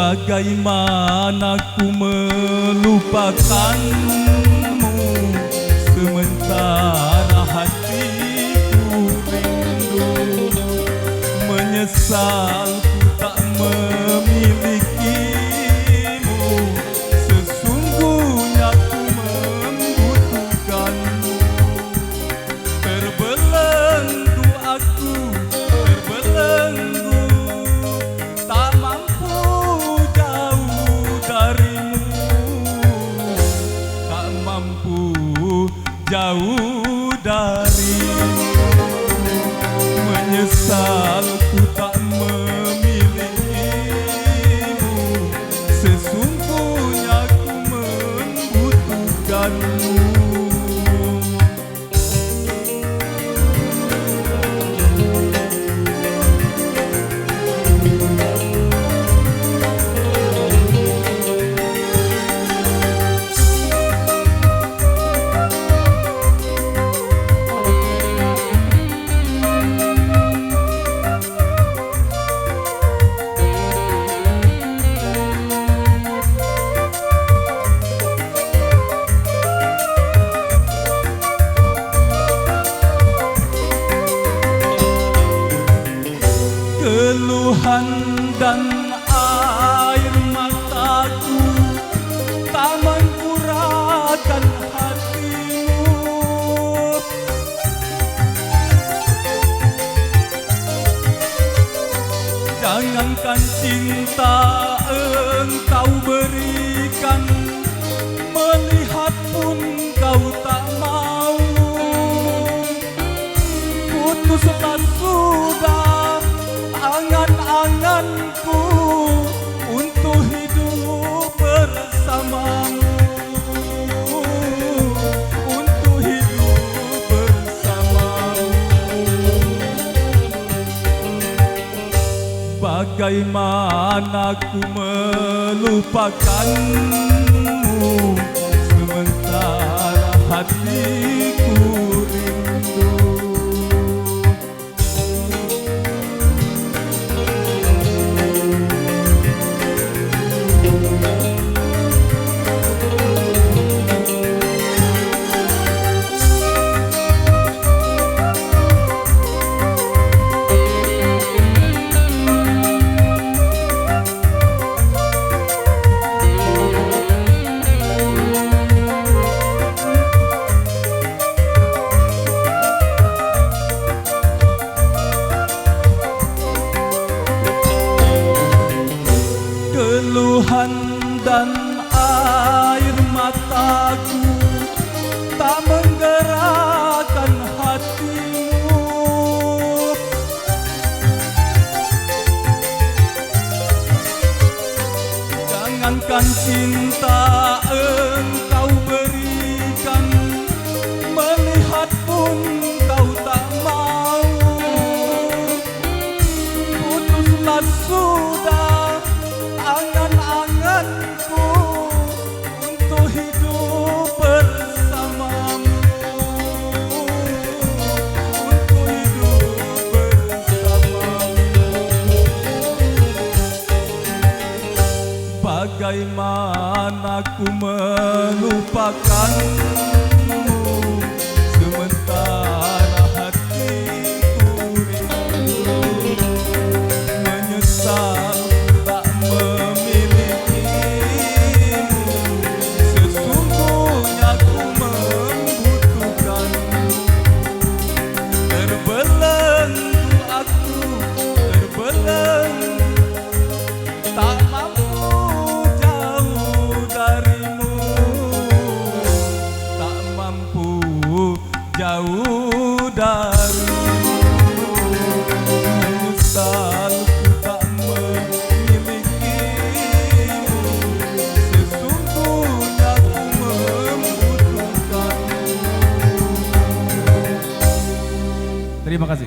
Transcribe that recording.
Bagaimana ku melupakanmu sementara hatiku rindu. Menyesal ku tak memilikimu, sesungguhnya ku membutuhkanmu. Terbelenggu aku, terbelenggu, tak mampu jauh darimu, tak mampu jauh darimu. Menyesal ku tak memilikimu, sesungguhnya ku membutuhkanmu. Keluhan dan air mataku tak mengurangkan hatimu. Jangankan cinta engkau berikan, melihat pun kau tak mau. Putuslah sudah angan-anganku untuk hidup bersamamu, untuk hidup bersamamu. Bagaimana ku melupakanmu sementara hatiku rindu. Keluhan dan air mataku tak menggerakkan hatimu. Jangankan cinta engkau berikan, melihat pun kau tak mau. Putuslah sudah angan-anganku untuk hidup bersamamu, untuk hidup bersamamu. Bagaimana ku melupakanmu sementara hatiku rindu. Menyesal jauh darimu. Menyesal ku tak memilikimu, sesungguhnya ku membutuhkanmu. Terima kasih.